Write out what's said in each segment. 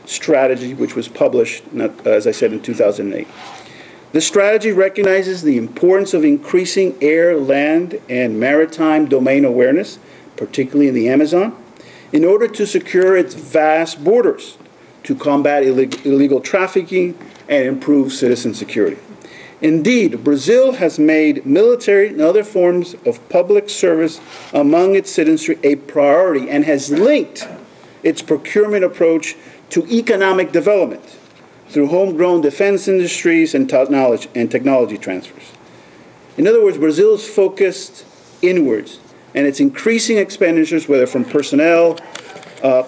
strategy, which was published, as I said, in 2008. The strategy recognizes the importance of increasing air, land, and maritime domain awareness, particularly in the Amazon, in order to secure its vast borders, to combat illegal trafficking and improve citizen security. Indeed, Brazil has made military and other forms of public service among its citizenry a priority and has linked its procurement approach to economic development through homegrown defense industries and technology transfers. In other words, Brazil is focused inwards, and its increasing expenditures, whether from personnel,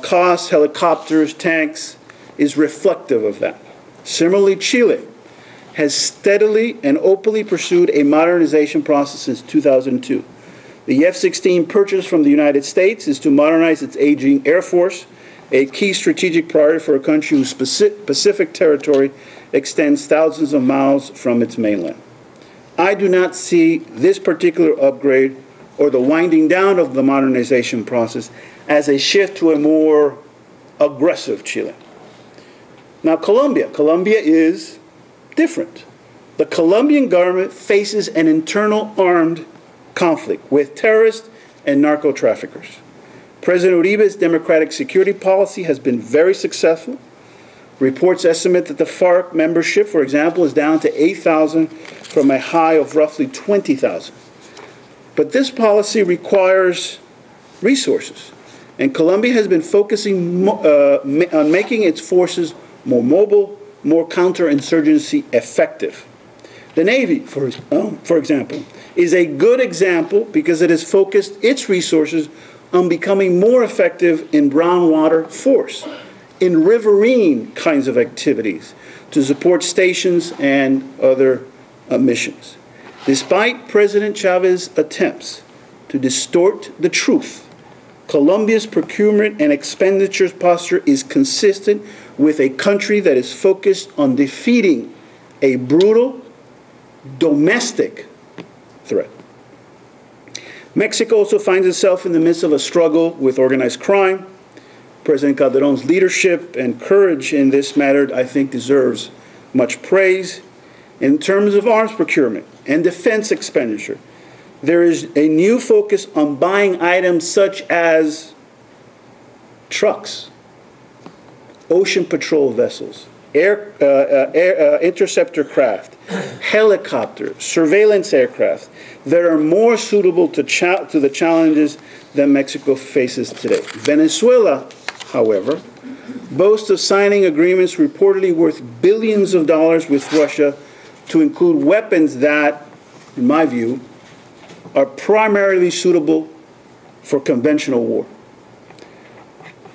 costs, helicopters, tanks, is reflective of that. Similarly, Chile has steadily and openly pursued a modernization process since 2002. The F-16 purchase from the United States is to modernize its aging Air Force, a key strategic priority for a country whose Pacific territory extends thousands of miles from its mainland. I do not see this particular upgrade or the winding down of the modernization process as a shift to a more aggressive Chile. Now, Colombia is different. The Colombian government faces an internal armed conflict with terrorists and narco-traffickers. President Uribe's democratic security policy has been very successful. Reports estimate that the FARC membership, for example, is down to 8,000 from a high of roughly 20,000. But this policy requires resources, and Colombia has been focusing on making its forces more mobile, more counterinsurgency effective. The Navy, for example, is a good example because it has focused its resources on becoming more effective in brown water force, in riverine kinds of activities to support stations and other missions. Despite President Chavez's attempts to distort the truth, Colombia's procurement and expenditures posture is consistent with a country that is focused on defeating a brutal domestic threat. Mexico also finds itself in the midst of a struggle with organized crime. President Calderon's leadership and courage in this matter, I think, deserves much praise. In terms of arms procurement and defense expenditure, there is a new focus on buying items such as trucks, ocean patrol vessels, interceptor craft, helicopters, surveillance aircraft that are more suitable to the challenges that Mexico faces today. Venezuela, however, boasts of signing agreements reportedly worth billions of dollars with Russia to include weapons that, in my view, are primarily suitable for conventional war.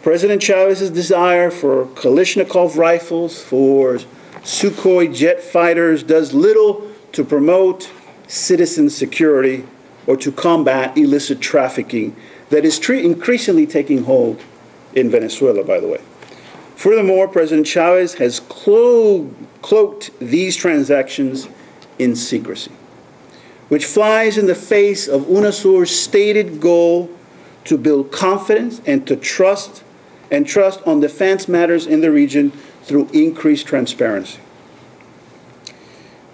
President Chavez's desire for Kalashnikov rifles, for Sukhoi jet fighters, does little to promote citizen security or to combat illicit trafficking that is increasingly taking hold in Venezuela, by the way. Furthermore, President Chavez has cloaked these transactions in secrecy, which flies in the face of UNASUR's stated goal to build confidence and to trust on defense matters in the region through increased transparency.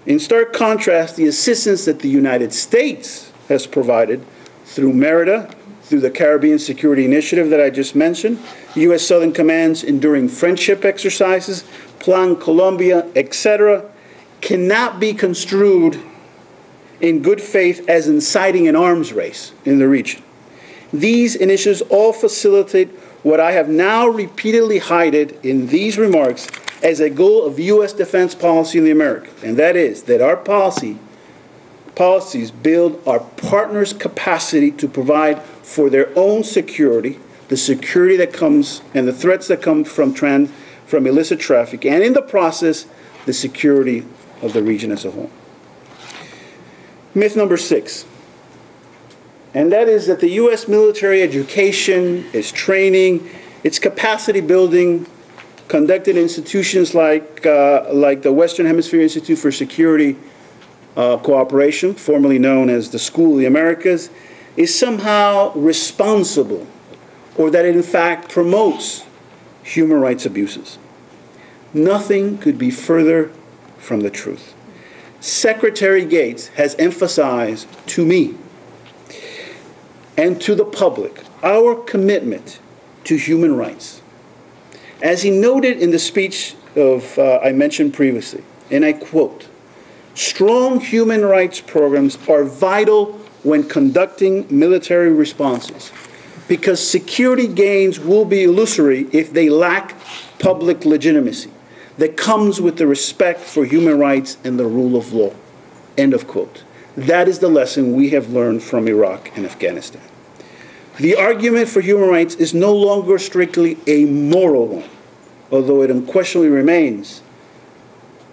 In stark contrast, the assistance that the United States has provided through MERIDA, through the Caribbean Security Initiative that I just mentioned, U.S. Southern Command's enduring friendship exercises, Plan Colombia, etc., cannot be construed in good faith as inciting an arms race in the region. These initiatives all facilitate what I have now repeatedly highlighted in these remarks as a goal of U.S. defense policy in the Americas, and that is that our policies build our partners' capacity to provide for their own security, the security that comes and the threats that come from illicit traffic, and in the process, the security of the region as a whole. Myth number 6, and that is that the U.S. military education, its training, its capacity building, conducted in institutions like the Western Hemisphere Institute for Security Cooperation, formerly known as the School of the Americas, is somehow responsible, or that it in fact promotes human rights abuses. Nothing could be further from the truth. Secretary Gates has emphasized to me and to the public our commitment to human rights. As he noted in the speech I mentioned previously, and I quote, "Strong human rights programs are vital when conducting military responses because security gains will be illusory if they lack public legitimacy that comes with the respect for human rights and the rule of law." End of quote. That is the lesson we have learned from Iraq and Afghanistan. The argument for human rights is no longer strictly a moral one, although it unquestionably remains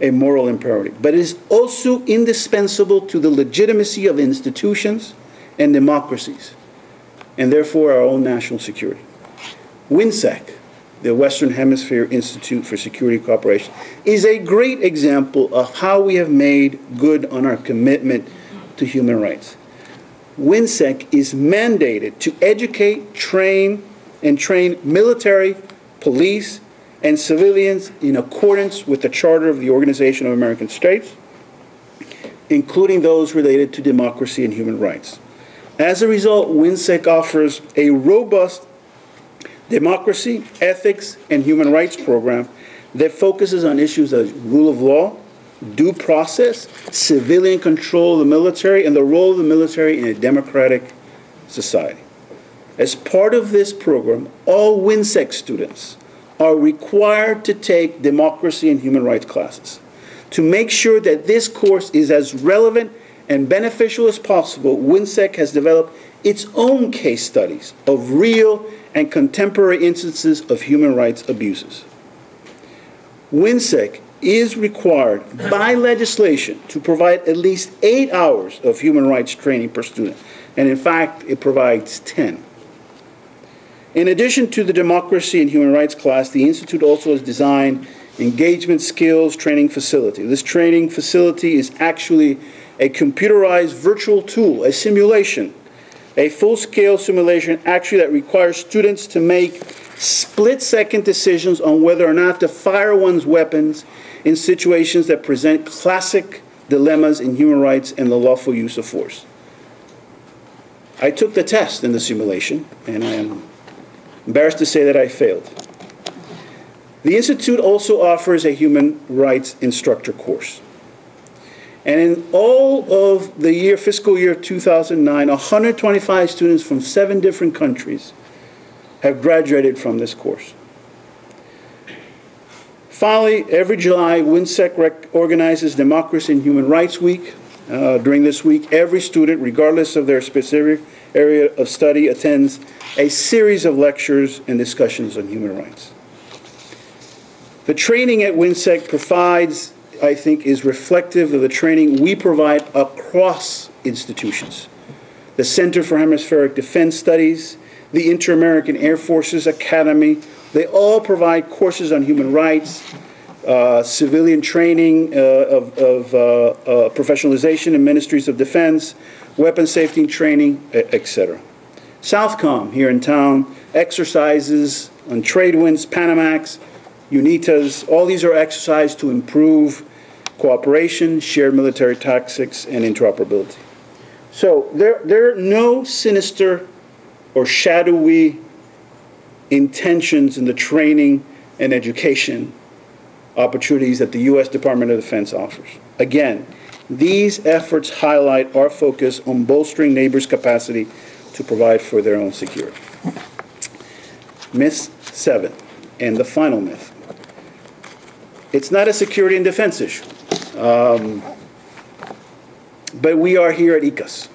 a moral imperative, but it is also indispensable to the legitimacy of institutions and democracies, and therefore our own national security. WINSEC, the Western Hemisphere Institute for Security Cooperation, is a great example of how we have made good on our commitment to human rights. WINSEC is mandated to educate, train military, police, and civilians in accordance with the Charter of the Organization of American States, including those related to democracy and human rights. As a result, WINSEC offers a robust democracy, ethics, and human rights program that focuses on issues of rule of law, due process, civilian control of the military, and the role of the military in a democratic society. As part of this program, all WINSEC students are required to take democracy and human rights classes. To make sure that this course is as relevant and beneficial as possible, WINSEC has developed its own case studies of real and contemporary instances of human rights abuses. WINSEC is required by legislation to provide at least 8 hours of human rights training per student, and in fact, it provides 10. In addition to the democracy and human rights class, the Institute also has designed engagement skills training facility. This training facility is actually a computerized virtual tool, a simulation, a full-scale simulation actually that requires students to make split-second decisions on whether or not to fire one's weapons in situations that present classic dilemmas in human rights and the lawful use of force. I took the test in the simulation, and I am embarrassed to say that I failed. The Institute also offers a human rights instructor course. And in all of the fiscal year 2009, 125 students from 7 different countries have graduated from this course. Finally, every July, WINSEC organizes Democracy and Human Rights Week. During this week, every student, regardless of their specific area of study, attends a series of lectures and discussions on human rights. The training at WINSEC provides, I think, is reflective of the training we provide across institutions. The Center for Hemispheric Defense Studies, the Inter-American Air Forces Academy, they all provide courses on human rights, civilian training of professionalization in ministries of defense, weapon safety and training, etc. Southcom here in town, exercises on trade winds, Panamax, UNITAs, all these are exercises to improve cooperation, shared military tactics, and interoperability. So there are no sinister or shadowy intentions in the training and education opportunities that the U.S. Department of Defense offers. Again, these efforts highlight our focus on bolstering neighbors' capacity to provide for their own security. Myth 7, and the final myth. It's not a security and defense issue. But we are here at ICAS,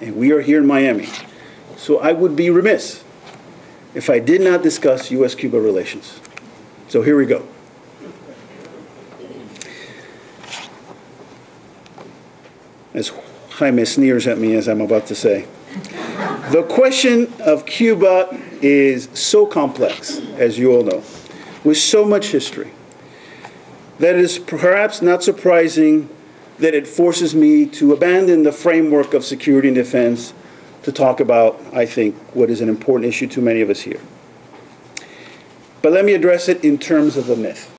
and we are here in Miami. So I would be remiss if I did not discuss U.S.-Cuba relations. So here we go. As Jaime sneers at me as I'm about to say. The question of Cuba is so complex, as you all know, with so much history, that it is perhaps not surprising that it forces me to abandon the framework of security and defense to talk about, I think, what is an important issue to many of us here. But let me address it in terms of a myth.